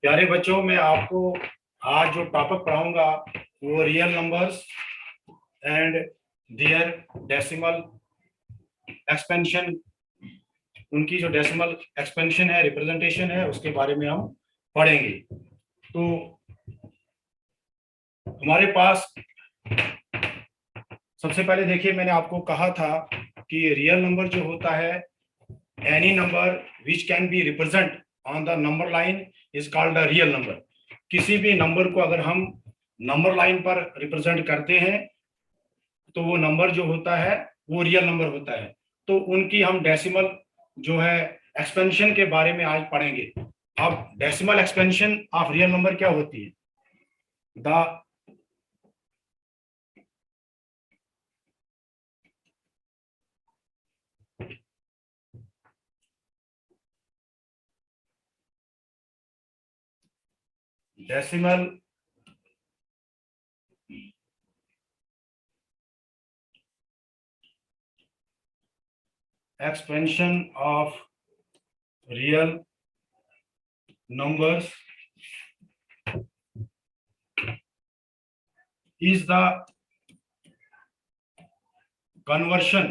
प्यारे बच्चों, मैं आपको आज जो टॉपिक पढ़ाऊंगा वो real numbers and their decimal expansion, उनकी जो डेसिमल एक्सपेंशन है, रिप्रेजेंटेशन है, उसके बारे में हम पढ़ेंगे। तो हमारे पास सबसे पहले देखिए, मैंने आपको कहा था कि रियल नंबर जो होता है, any number which can be represent on the number line is called a real number. किसी भी नंबर को अगर हम नंबर लाइन पर रिप्रेजेंट करते हैं तो वो नंबर जो होता है वो रियल नंबर होता है। तो उनकी हम डेसिमल जो है एक्सपेंशन के बारे में आज पढ़ेंगे। अब decimal expansion of real number क्या होती है? The decimal expansion of real numbers is the conversion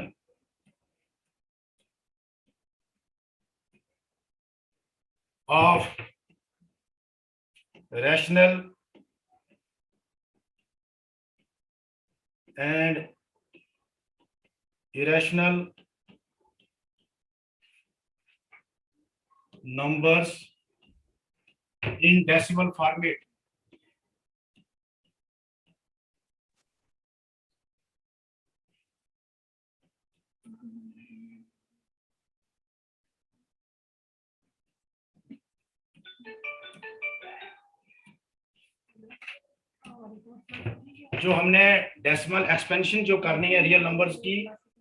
of rational and irrational numbers in decimal format। जो हमने डेसिमल एक्सपेंशन जो करनी है रियल नंबर्स की,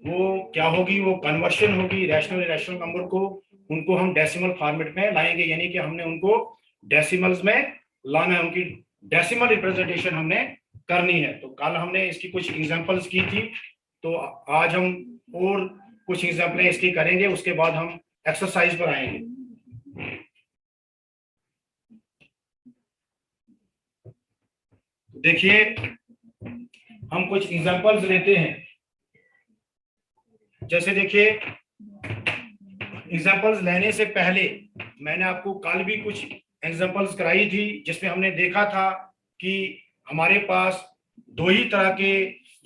वो क्या होगी? वो कन्वर्शन होगी रैशनल इरेशनल नंबर को, उनको हम डेसिमल फॉर्मेट में लाएंगे, यानी कि हमने उनको डेसिमल्स में लाना है, उनकी डेसिमल रिप्रेजेंटेशन हमने करनी है। तो कल हमने इसकी कुछ एग्जांपल्स की थी, तो आज हम और कुछ एग्जांपलें इसकी करेंगे, उसके बाद हम एक्सरसाइज पर आएंगे। देखिए, हम कुछ एग्जांपल्स लेते हैं। जैसे देखिए, एग्जांपल्स लेने से पहले मैंने आपको कल भी कुछ एग्जांपल्स कराई थी, जिसमें हमने देखा था कि हमारे पास दो ही तरह के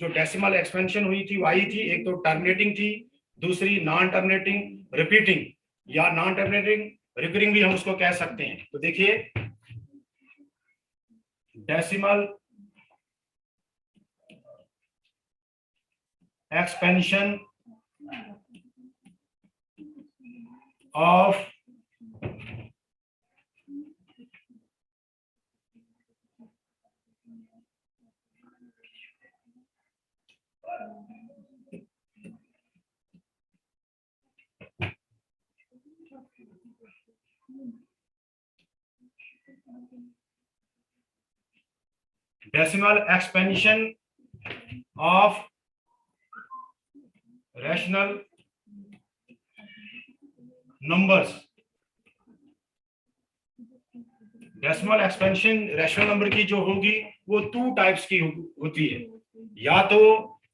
जो डेसिमल एक्सपेंशन हुई थी वो आई थी। एक तो टर्मिनेटिंग थी, दूसरी नॉन टर्मिनेटिंग रिपीटिंग, या नॉन टर्मिनेटिंग रिकरिंग भी हम उसको कह सकते हैं। तो देखिए, decimal expansion of decimal expansion of rational numbers। Decimal expansion rational number की जो होगी वो टू टाइप्स की होती है। या तो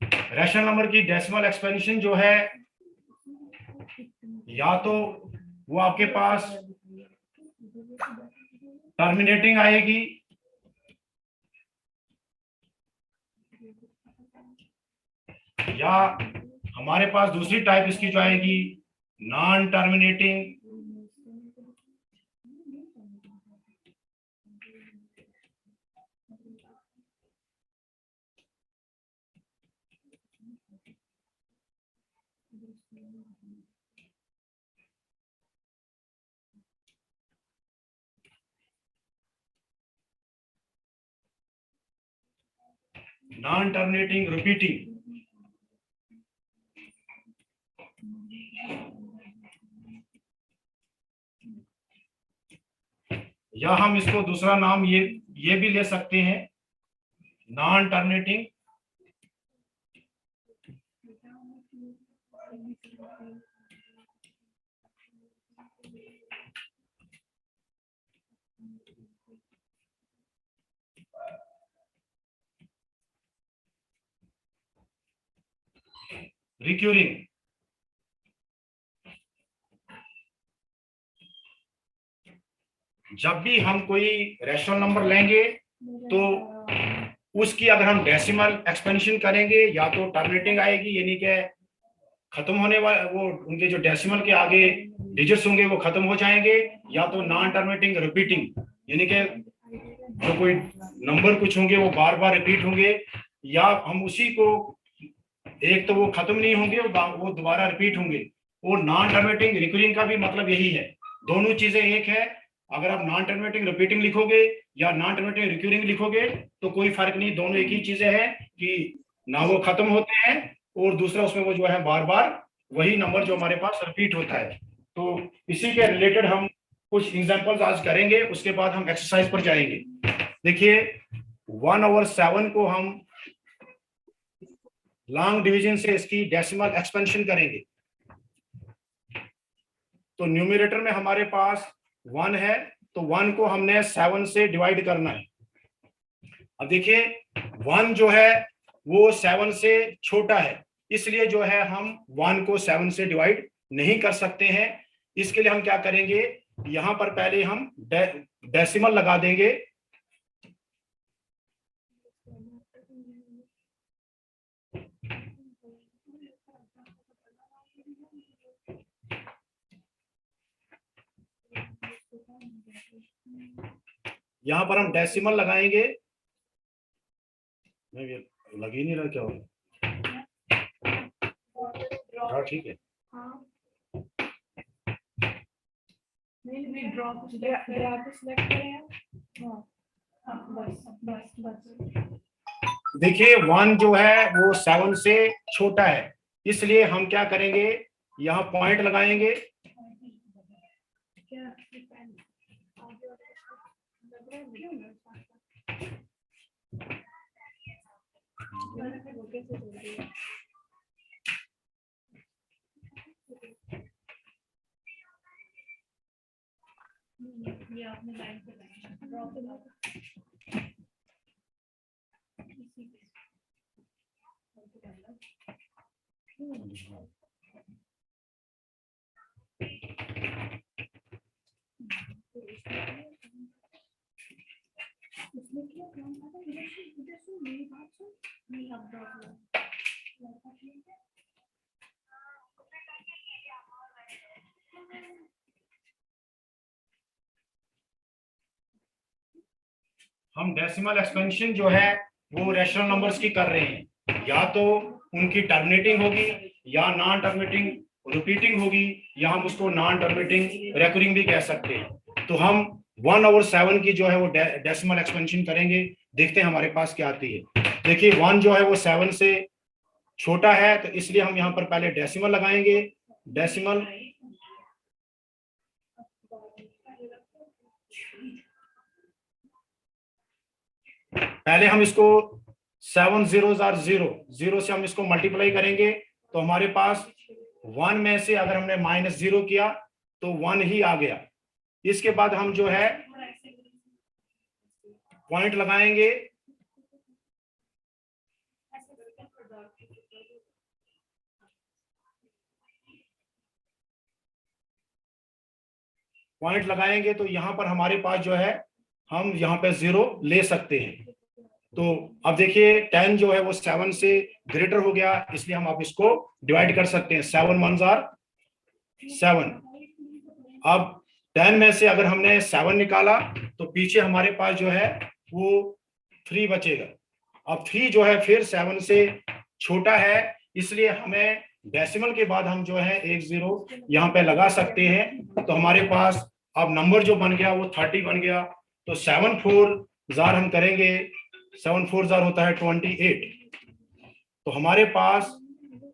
रैशनल नंबर की डेसिमल एक्सपेंशन जो है, या तो वो आपके पास टर्मिनेटिंग आएगी, या हमारे पास दूसरी टाइप इसकी जो आएगी non terminating. Non terminating repeating, या हम इसको दूसरा नाम ये भी ले सकते हैं, नॉन टर्मिनेटिंग रिक्यूरिंग। जब भी हम कोई रैशनल नंबर लेंगे तो उसकी अगर हम डेसिमल एक्सपेंशन करेंगे या तो टर्मिनेटिंग आएगी, यानी कि खत्म होने वाले वो उनके जो डेसिमल के आगे डिजिट्स होंगे वो खत्म हो जाएंगे, या तो नॉन टर्मिनेटिंग रिपीटिंग, यानी कि जो कोई नंबर कुछ होंगे वो बार बार रिपीट होंगे, या हम उसी को एक तो वो खत्म नहीं होंगे वो दोबारा रिपीट होंगे। और नॉन टर्मिनेटिंग रिकरिंग का भी मतलब यही है, दोनों चीजें एक है। अगर आप नॉन टर्मिनेटिंग रिपीटिंग लिखोगे या नॉन टर्मिनेटिंग रिकरिंग लिखोगे तो कोई फर्क नहीं, दोनों एक ही चीजें हैं कि ना वो खत्म होते हैं और दूसरा उसमें वो जो है बार बार वही नंबर जो हमारे पास रिपीट होता है। तो इसी के रिलेटेड हम कुछ एग्जांपल्स आज करेंगे, उसके बाद हम एक्सरसाइज पर जाएंगे। देखिए 1/7 को हम लॉन्ग डिवीजन से इसकी डेसिमल एक्सपेंशन करेंगे। तो न्यूमरेटर में हमारे पास 1 है, तो 1 को हमने 7 से डिवाइड करना है। अब देखिए 1 जो है वो 7 से छोटा है, इसलिए जो है हम 1 को 7 से डिवाइड नहीं कर सकते हैं। इसके लिए हम क्या करेंगे, यहां पर पहले हम डेसिमल लगा देंगे। यहां पर हम डेसिमल लगाएंगे, लग ही नहीं रहा, क्या होगा? हाँ ठीक है। देखिए 1 जो है वो 7 से छोटा है, इसलिए हम क्या करेंगे, यहाँ पॉइंट लगाएंगे। ये आपने लाइन पे ड्रॉ करना इसमें क्या काम था, इधर से मेरी बात सुन, नहीं अब ड्रॉ किया हम डेसिमल एक्सपेंशन जो है वो रैशनल नंबर्स की कर रहे हैं, या तो उनकी टर्मिनेटिंग होगी या नॉन टर्मिनेटिंग रिपीटिंग होगी, या हम उसको नॉन टर्मिनेटिंग रेकरिंग भी कह सकते हैं। तो हम 1/7 की जो है वो डेसिमल एक्सपेंशन करेंगे, देखते हैं हमारे पास क्या आती है। देखिए 1 जो है वो 7 से छोटा है, तो इसलिए हम यहाँ पर पहले डेसिमल लगाएंगे। डेसिमल पहले हम इसको 7 zeros are 0 से हम इसको मल्टीप्लाई करेंगे, तो हमारे पास 1 में से अगर हमने -0 किया तो 1 ही आ गया। इसके बाद हम जो है पॉइंट लगाएंगे, पॉइंट लगाएंगे तो यहां पर हमारे पास जो है हम यहाँ पे 0 ले सकते हैं। तो अब देखिए 10 जो है वो 7 से ग्रेटर हो गया, इसलिए हम अब इसको डिवाइड कर सकते हैं। 7 1s are 7। अब 10 में से अगर हमने 7 निकाला तो पीछे हमारे पास जो है वो 3 बचेगा। अब 3 जो है फिर 7 से छोटा है, इसलिए हमें डेसिमल के बाद हम जो है एक 0 यहाँ पे लगा सकते हैं। तो हमारे पास अब नंबर जो बन गया वो 30 बन गया। तो 7 4 जार हम करेंगे, 7 4 जार होता है 28। तो हमारे पास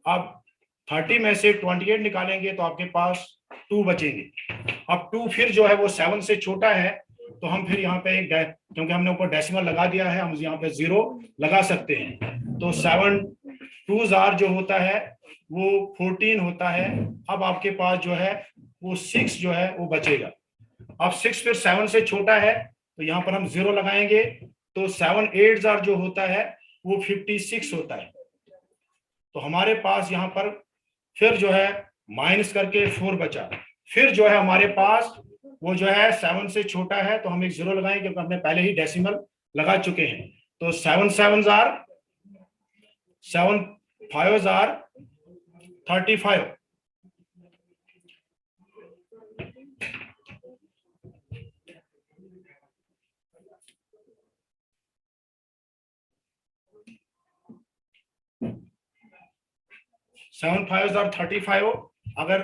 अब 30 में से 28 निकालेंगे तो आपके पास 2 बचेंगे। अब 2 फिर जो है वो 7 से छोटा है, तो हम फिर यहाँ पे क्योंकि हमने ऊपर डेसिमल लगा दिया है, हम यहाँ पे 0 लगा सकते हैं। तो 7 2 जार जो होता है वो 14 होता है। अब आपके पास जो है वो 6 जो है वो बचेगा। अब 6 फिर 7 से छोटा है, तो यहाँ पर हम 0 लगाएंगे, तो 7 8 जार जो होता है वो 56 होता है। तो हमारे पास यहाँ पर फिर जो है माइनस करके 4 बचा, फिर जो है हमारे पास वो जो है 7 से छोटा है तो हम एक 0 लगाएं क्योंकि हमने पहले ही डेसिमल लगा चुके हैं। तो 7 5 आर 35। 7 5 आर 35। अगर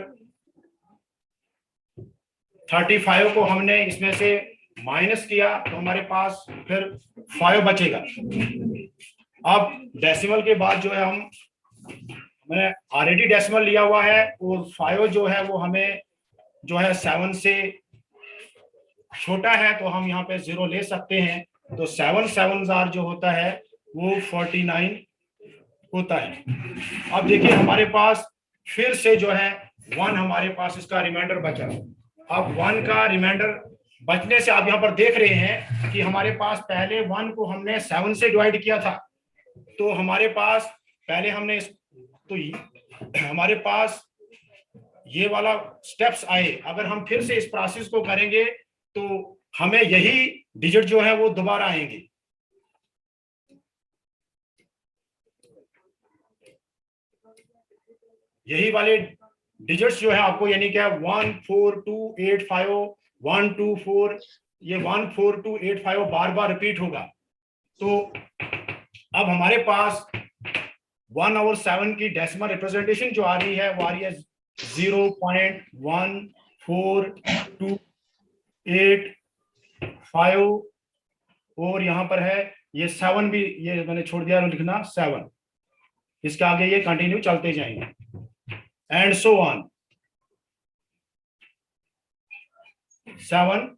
35 को हमने इसमें से माइनस किया तो हमारे पास फिर 5 बचेगा। अब डेसिमल के बाद जो है हमने ऑलरेडी डेसिमल लिया हुआ है और 5 जो है वो हमें जो है 7 से छोटा है तो हम यहाँ पे 0 ले सकते हैं। तो 7 7 आर जो होता है वो 49 होता है। अब देखिए हमारे पास फिर से जो है 1 हमारे पास इसका रिमाइंडर बचा। अब 1 का रिमाइंडर बचने से आप यहाँ पर देख रहे हैं कि हमारे पास पहले 1 को हमने 7 से डिवाइड किया था, तो हमारे पास पहले हमने तो हमारे पास ये वाला स्टेप्स आए। अगर हम फिर से इस प्रोसेस को करेंगे तो हमें यही डिजिट जो है वो दोबारा आएंगे। यही वाले डिजिट्स जो है आपको यानी क्या 1 4 2 8 5 1 2 4 ये 1 4 2 8 5 बार बार रिपीट होगा। तो अब हमारे पास 1 और 7 की डेसिमल रिप्रेजेंटेशन जो आ रही है वो आ रही है 0.1428 और यहाँ पर है ये 7 भी, ये मैंने छोड़ दिया लिखना 7, इसके आगे ये कंटिन्यू चलते जाएंगे एंड सो ऑन 7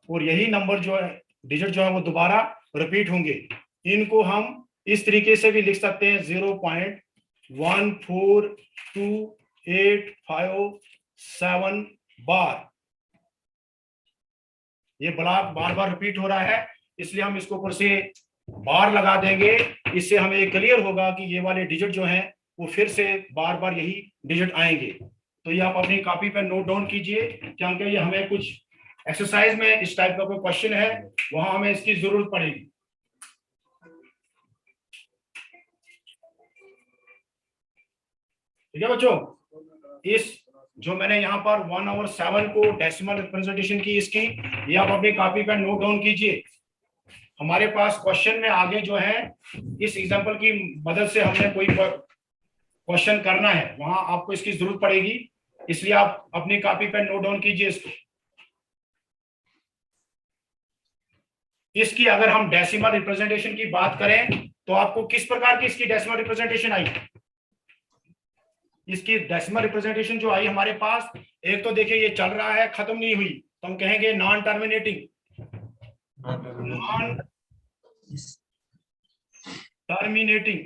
और यही नंबर जो है डिजिट जो है वो दोबारा रिपीट होंगे। इनको हम इस तरीके से भी लिख सकते हैं 0.142857 बार। ये ब्लॉक बार बार रिपीट हो रहा है इसलिए हम इसको ऊपर से बार लगा देंगे। इससे हमें क्लियर होगा कि ये वाले डिजिट जो हैं वो फिर से बार बार यही डिजिट आएंगे। तो ये आप अपनी कॉपी पर नोट डाउन कीजिए क्योंकि ये हमें कुछ एक्सरसाइज में इस टाइप का कोई क्वेश्चन है वहां हमें इसकी जरूरत पड़ेगी। ठीक है बच्चों, इस जो मैंने यहाँ पर 1 और 7 को डेसिमल रिप्रेजेंटेशन की इसकी, ये आप अपनी कॉपी पर नोट डाउन कीजिए। हमारे पास क्वेश्चन में आगे जो है इस एग्जांपल की मदद से हमने कोई क्वेश्चन करना है वहां आपको इसकी जरूरत पड़ेगी, इसलिए आप अपनी कॉपी पर नोट डाउन कीजिए इसको। इसकी अगर हम डेसिमल रिप्रेजेंटेशन की बात करें तो आपको किस प्रकार की इसकी डेसिमल रिप्रेजेंटेशन आई? इसकी डेसिमल रिप्रेजेंटेशन जो आई हमारे पास, एक तो देखिए ये चल रहा है खत्म नहीं हुई तो हम कहेंगे नॉन टर्मिनेटिंग। नॉन टर्मिनेटिंग,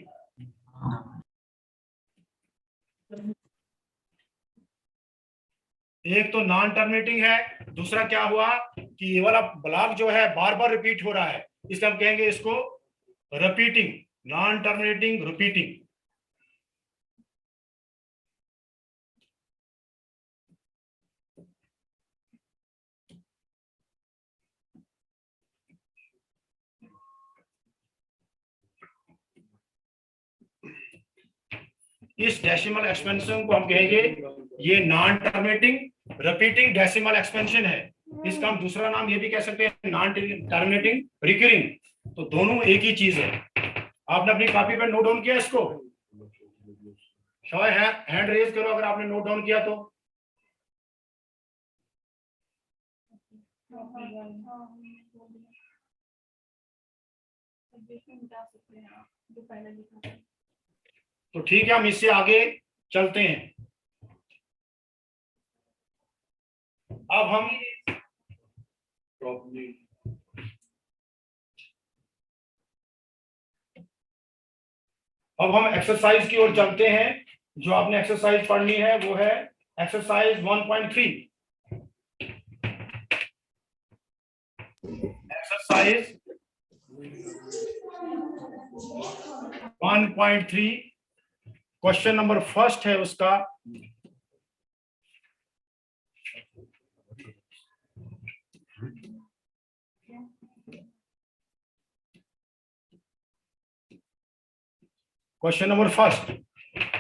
एक तो नॉन टर्मिनेटिंग है, दूसरा क्या हुआ कि ये वाला ब्लॉक जो है बार बार रिपीट हो रहा है इसलिए हम कहेंगे इसको रिपीटिंग, नॉन टर्मिनेटिंग रिपीटिंग। इस डेसिमल एक्सपेंशन को हम कहेंगे ये non terminating repeating decimal expansion है। इसका हम दूसरा नाम ये भी कह सकते हैं नॉन टर्मिनेटिंग रिकरिंग। तो दोनों एक ही चीज है। आपने अपनी कॉपी पर नोट डाउन किया इसको? शायद हैंड रेज करो अगर आपने नोट डाउन किया तो। तो ठीक है, हम इससे आगे चलते हैं। अब हम एक्सरसाइज की ओर चलते हैं। जो आपने एक्सरसाइज पढ़नी है वो है exercise 1.3। Exercise 1.3 question number first है उसका, क्वेश्चन नंबर फर्स्ट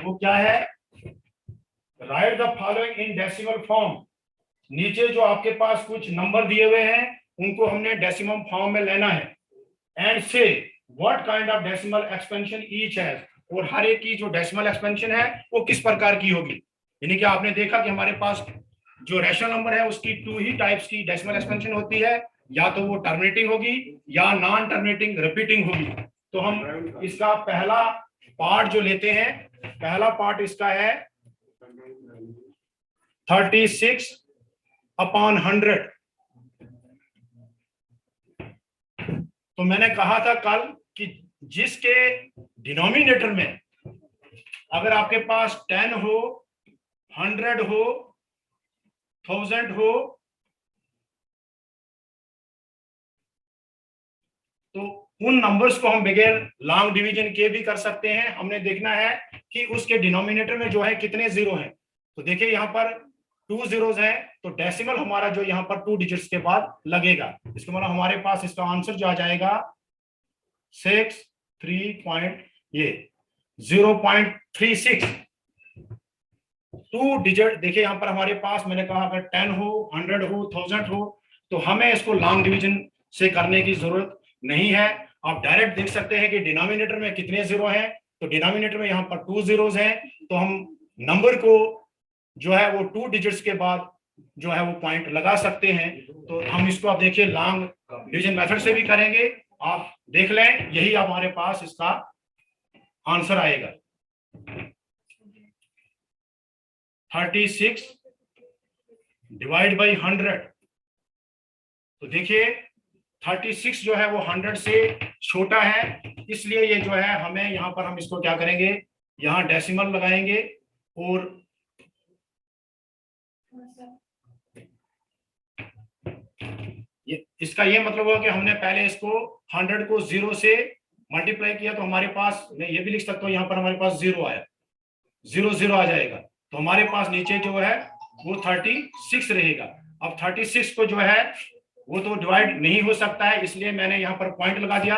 वो क्या है, right the following in decimal form. नीचे जो आपके पास कुछ नंबर दिए हुए हैं उनको हमने डेसिमल फॉर्म में लेना है, एंड से what kind of decimal expansion each has, और हर एक की जो डेसिमल एक्सपेंशन है वो किस प्रकार की होगी। यानी कि आपने देखा कि हमारे पास जो रैशनल नंबर है उसकी 2 ही टाइप्स की डेसिमल एक्सपेंशन होती है, या तो वो टर्मिनेटिंग होगी या नॉन टर्मिनेटिंग रिपीटिंग होगी। तो हम इसका पहला पार्ट जो लेते हैं, पहला पार्ट इसका है 36/100। तो मैंने कहा था कल कि जिसके डिनोमिनेटर में अगर आपके पास 10 हो, 100 हो, 1000 हो, तो उन नंबर्स को हम बगैर लॉन्ग डिवीजन के भी कर सकते हैं। हमने देखना है कि उसके डिनोमिनेटर में जो है कितने जीरो हैं। तो देखिए यहाँ पर 2 जीरोस हैं, तो डेसिमल हमारा जो यहाँ पर 2 डिजिट्स के बाद लगेगा। इसके मतलब हमारे पास इसका आंसर जो आ जाएगा 0.36 2 डिजिट। देखिए यहाँ पर हमारे पास मैंने कहा अगर 10 हो, 100 हो, 1000 हो, तो हमें इसको लॉन्ग डिवीजन से करने की जरूरत नहीं है। आप डायरेक्ट देख सकते हैं कि डिनोमिनेटर में कितने जीरो हैं। तो डिनोमिनेटर में यहाँ पर 2 जीरोस हैं, तो हम नंबर को जो है वो 2 डिजिट्स के बाद जो है वो पॉइंट लगा सकते हैं। तो हम इसको आप देखिए लॉन्ग डिवीजन मेथड से भी करेंगे, आप देख लें, यही हमारे पास इसका आंसर आएगा 36 डिवाइड बाई 100। तो देखिए 36 जो है वो 100 से छोटा है, इसलिए ये जो है हमें यहाँ पर हम इसको क्या करेंगे, यहाँ डेसिमल लगाएंगे और इसका ये मतलब होगा कि हमने पहले इसको 100 को 0 से मल्टीप्लाई किया, तो हमारे पास, मैं ये भी लिख सकता हूँ यहाँ पर हमारे पास 0 आया, 0 0 आ जाएगा, तो हमारे पास नीचे जो है वो 36 रहेगा। अब 36 को जो है वो तो डिवाइड नहीं हो सकता है, इसलिए मैंने यहाँ पर पॉइंट लगा दिया,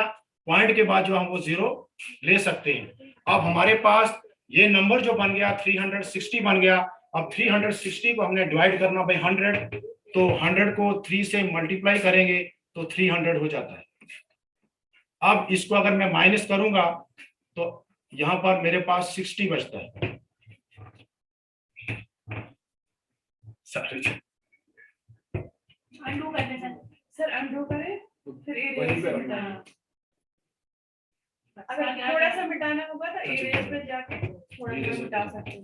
पॉइंट के बाद जो हम वो 0 ले सकते हैं। अब हमारे पास ये नंबर जो बन गया 360 बन गया। अब 360 को हमने डिवाइड करना बाई 100, तो 100 को 3 से मल्टीप्लाई करेंगे तो 300 हो जाता है। अब इसको अगर मैं माइनस करूंगा तो यहां पर मेरे पास 60 बचता है। अनडू करते हैं सर, अनडू करें फिर अगर थोड़ा सा मिटाना होगा तो एरिया पे जाके थोड़ा सा मिटा सकते हैं।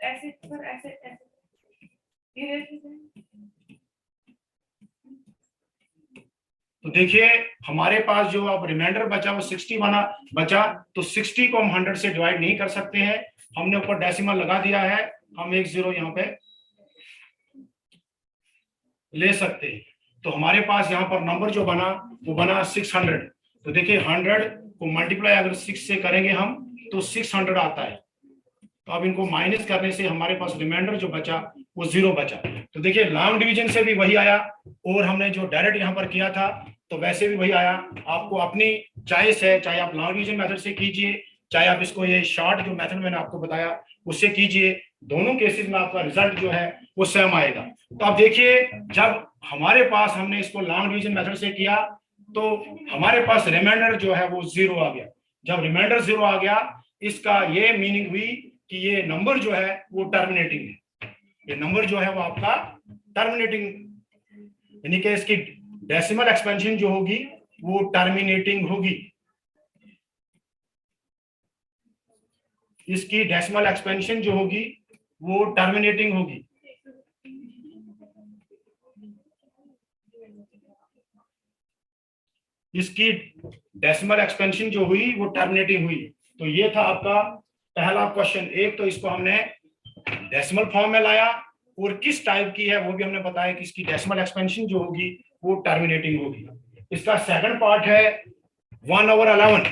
ऐसे सर, ऐसे ऐसे तो देखिए हमारे पास जो अब रिमाइंडर बचा वो 60 बचा, तो 60 को हम 100 से डिवाइड नहीं कर सकते हैं, हमने ऊपर डेसिमल लगा दिया है, हम 1 0 यहाँ पे ले सकते हैं। तो हमारे पास यहाँ पर नंबर जो बना वो बना 600। तो देखिए 100 को मल्टीप्लाई अगर 6 से करेंगे हम तो 600 आता है। तो अब इनको माइनस करने से हमारे पास रिमाइंडर जो बचा वो 0 बचा। तो देखिए लॉन्ग डिवीजन से भी वही आया, और हमने जो डायरेक्ट यहाँ पर किया था तो वैसे भी वही आया। आपको अपनी चॉइस है, चाहे आप लॉन्ग डिवीजन मेथड से कीजिए, चाहे आप इसको ये शॉर्ट जो मेथड मैंने आपको बताया उससे कीजिए, दोनों केसेस में आपका रिजल्ट जो है वो सेम आएगा। तो आप देखिए जब हमारे पास हमने इसको लॉन्ग डिवीजन मेथड से किया तो हमारे पास रिमाइंडर जो है वो 0 आ गया। जब रिमाइंडर 0 आ गया, इसका ये मीनिंग हुई कि ये नंबर जो है वो टर्मिनेटिंग है, ये नंबर जो है वो आपका टर्मिनेटिंग, यानी कि इसकी डेसिमल एक्सपेंशन जो होगी वो टर्मिनेटिंग होगी, इसकी डेसिमल एक्सपेंशन जो होगी वो टर्मिनेटिंग होगी। इसकी डेसिमल एक्सपेंशन जो हुई वो टर्मिनेटिंग हुई। तो ये था आपका पहला क्वेश्चन। एक तो इसको हमने डेसिमल फॉर्म में लाया, और किस टाइप की है वो भी हमने बताया कि इसकी डेसिमल एक्सपेंशन जो होगी वो टर्मिनेटिंग होगी। इसका सेकंड पार्ट है 1/11।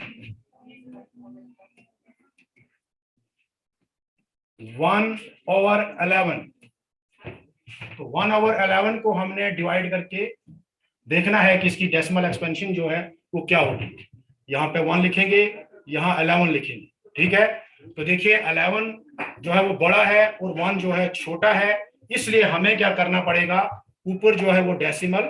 1/11। तो 1/11 को हमने डिवाइड करके देखना है कि इसकी डेसिमल एक्सपेंशन जो है वो क्या होगी। यहाँ पे 1 लिखेंगे, यहाँ 11 लिखेंगे, ठीक है। तो देखिए 11 जो है वो बड़ा है और 1 जो है छोटा है, इसलिए हमें क्या करना पड़ेगा, ऊपर जो है वो डेसिमल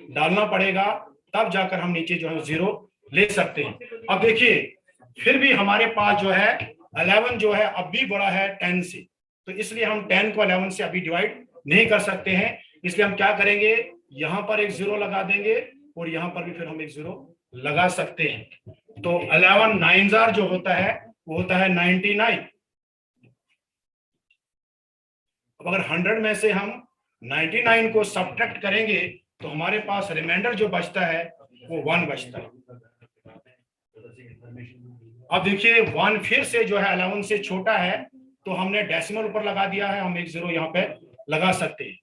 डालना पड़ेगा, तब जाकर हम नीचे जो है 0 ले सकते हैं। अब देखिए फिर भी हमारे पास जो है 11 जो है अब भी बड़ा है 10 से, तो इसलिए हम 10 को 11 से अभी डिवाइड नहीं कर सकते हैं। इसलिए हम क्या करेंगे, यहां पर एक 0 लगा देंगे और यहां पर भी फिर हम एक 0 लगा सकते हैं। तो 11 9 जो होता है वो होता है 99। अब अगर 100 में से हम 99 को सब्ट्रैक्ट करेंगे तो हमारे पास रिमाइंडर जो बचता है वो 1 बचता है। अब देखिए 1 फिर से जो है 11 से छोटा है, तो हमने डेसिमल ऊपर लगा दिया है, हम एक 0 यहाँ पे लगा सकते हैं।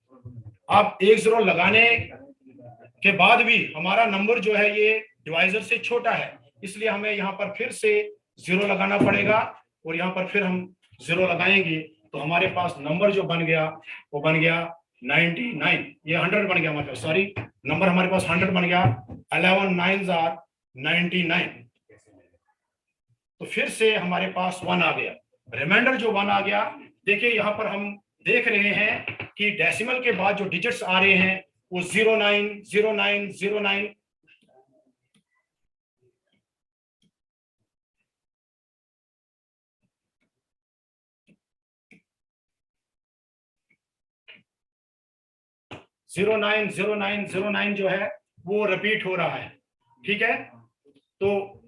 अब एक 0 लगाने के बाद भी हमारा नंबर जो है ये डिवाइजर से छोटा है, इसलिए हमें यहाँ पर फिर से 0 लगाना पड़ेगा और यहाँ पर फिर हम 0 लगाएंगे तो हमारे पास नंबर जो बन गया वो बन गया 99। ये 100 बन गया, मतलब सॉरी, नंबर हमारे पास 100 बन गया। 11 9s are 99। तो फिर से हमारे पास 1 आ गया, रिमाइंडर जो 1 आ गया। देखिए यहाँ पर हम देख रहे हैं कि डेसिमल के बाद जो डिजिट्स आ रहे हैं वो 09 09 09 09 09 09 जो है वो रिपीट हो रहा है, ठीक है। तो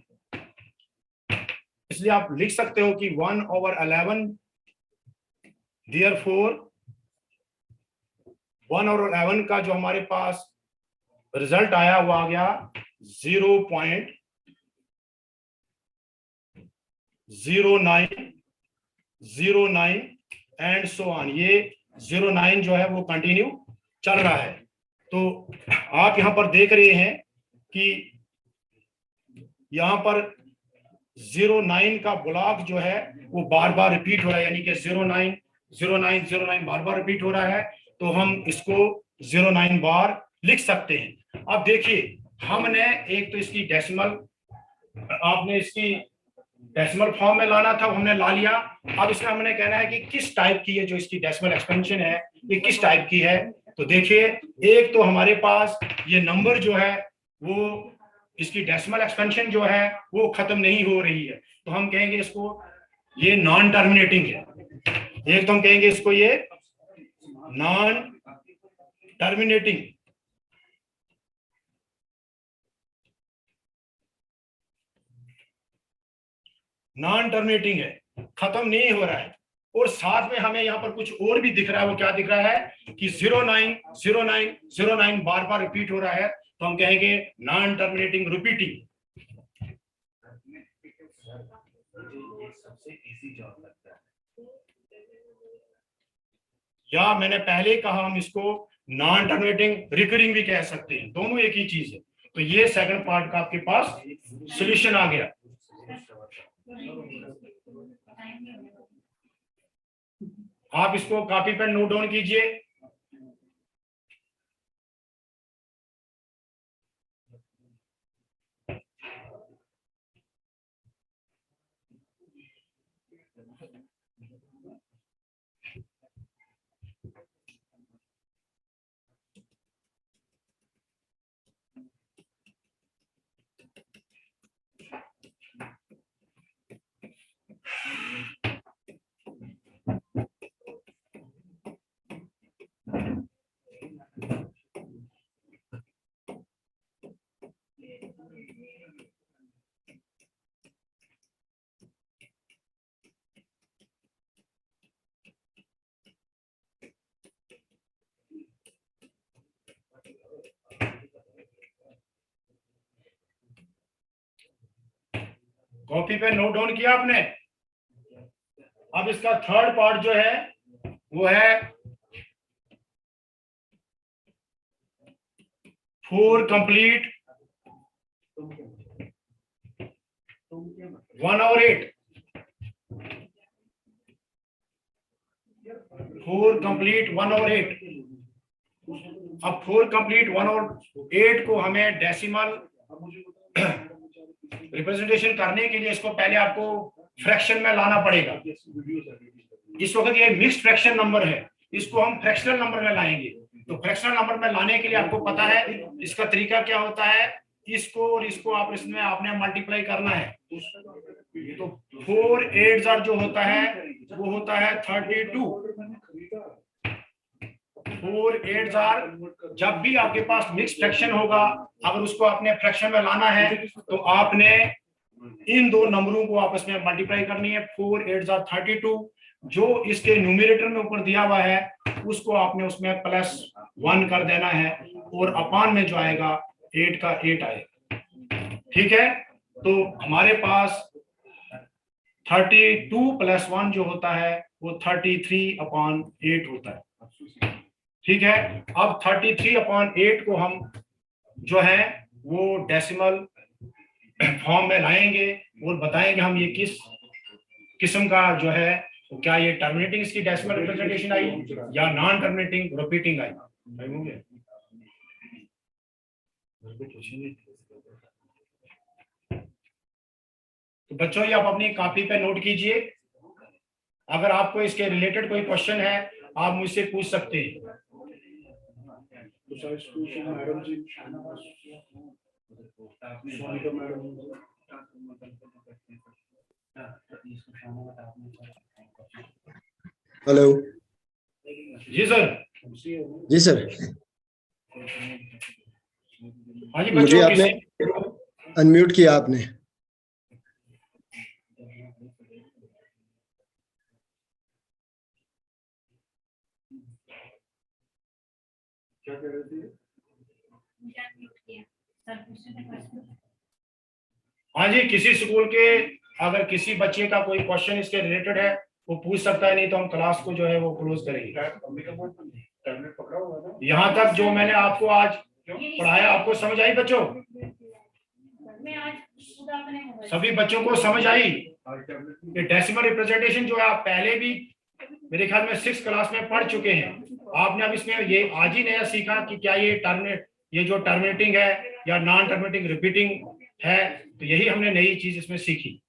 इसलिए आप लिख सकते हो कि 1/11, देयरफॉर 1/11 का जो हमारे पास रिजल्ट आया वो आ गया 0.0909 एंड सो ऑन। ये 09 जो है वो कंटिन्यू चल रहा है। तो आप यहां पर देख रहे हैं कि यहां पर 09 का ब्लॉक जो है वो बार बार रिपीट हो रहा है, यानी कि 09 09 09 बार बार रिपीट हो रहा है। तो हम इसको 09 बार लिख सकते हैं। अब देखिए हमने एक तो इसकी डेसिमल, आपने इसकी डेसिमल फॉर्म में लाना था, हमने ला लिया। अब इसमें हमने कहना है कि किस टाइप की है जो इसकी डेसिमल एक्सपेंशन है, ये किस टाइप की है। तो देखिए एक तो हमारे पास ये नंबर जो है वो इसकी डेसिमल एक्सपेंशन जो है वो खत्म नहीं हो रही है, तो हम कहेंगे इसको ये नॉन टर्मिनेटिंग है। एक तो हम कहेंगे इसको ये नॉन टर्मिनेटिंग, नॉन टर्मिनेटिंग है, खत्म नहीं हो रहा है। और साथ में हमें यहाँ पर कुछ और भी दिख रहा है। वो क्या दिख रहा है कि 09 09 09 बार बार रिपीट हो रहा है, तो हम कहेंगे नॉन टर्मिनेटिंग रिपीटिंग। सबसे इजी जॉब लगता है, या मैंने पहले ही कहा हम इसको नॉन टर्मिनेटिंग रिकरिंग भी कह सकते हैं, दोनों एक ही चीज है। तो ये सेकंड पार्ट का आपके पास सॉल्यूशन आ गया। आप इसको कॉपी पे नोट डाउन कीजिए। कॉपी पे नोट डाउन किया आपने। अब इसका थर्ड पार्ट जो है वो है 4 कंप्लीट 1/8। 4 कंप्लीट 1 और 8। अब 4 कंप्लीट 1 और 8 को हमें डेसिमल रिप्रेजेंटेशन करने के लिए इसको पहले आपको फ्रैक्शन में लाना पड़ेगा। इस वक्त ये मिक्स्ड फ्रैक्शन नंबर है, इसको हम फ्रैक्शनल नंबर में लाएंगे। तो फ्रैक्शनल नंबर में लाने के लिए आपको पता है इसका तरीका क्या होता है, इसको और इसको आप इसमें आपने मल्टीप्लाई करना है। तो 4 8 जो होता है वो होता है 32। 4 8 जब भी आपके पास मिक्स फ्रैक्शन होगा, अगर उसको आपने फ्रैक्शन में लाना है तो आपने इन दो नंबरों को आपस में मल्टीप्लाई करनी है। 4 8 32, जो इसके न्यूमरेटर में ऊपर दिया हुआ है उसको आपने उसमें +1 कर देना है और अपान में जो आएगा 8 का 8 आएगा। ठीक है, तो हमारे पास 32 + 1 जो होता है वो 33/8 होता है। ठीक है, अब 33/8 को हम जो है वो डेसिमल फॉर्म में लाएंगे और बताएंगे हम ये किस किस्म का जो है, तो क्या ये टर्मिनेटिंग इसकी डेसिमल रिप्रेजेंटेशन आई या नॉन टर्मिनेटिंग रिपीटिंग आई। तो बच्चों ये आप अपनी कॉपी पे नोट कीजिए, अगर आपको इसके रिलेटेड कोई क्वेश्चन है आप मुझसे पूछ सकते हैं। हेलो। जी सर। जी सर, हाँ जी मुझे बच्चों, आपने अनम्यूट किया आपने। क्या कह रहे थे? हाँ जी, किसी स्कूल के अगर किसी बच्चे का कोई क्वेश्चन इसके रिलेटेड है वो पूछ सकता है, नहीं तो हम क्लास को जो है वो क्लोज करेंगे। यहाँ तक जो मैंने आपको आज पढ़ाया आपको समझ आई बच्चों? सभी बच्चों को समझ आई कि डेसिमल रिप्रेजेंटेशन जो है आप पहले भी मेरे ख्याल में 6th क्लास में पढ़ चुके हैं। आपने अब इसमें ये आज ही नया सीखा कि क्या ये जो टर्मिनेटिंग है या नॉन टर्मिनेटिंग रिपीटिंग है, तो यही हमने नई चीज इसमें सीखी।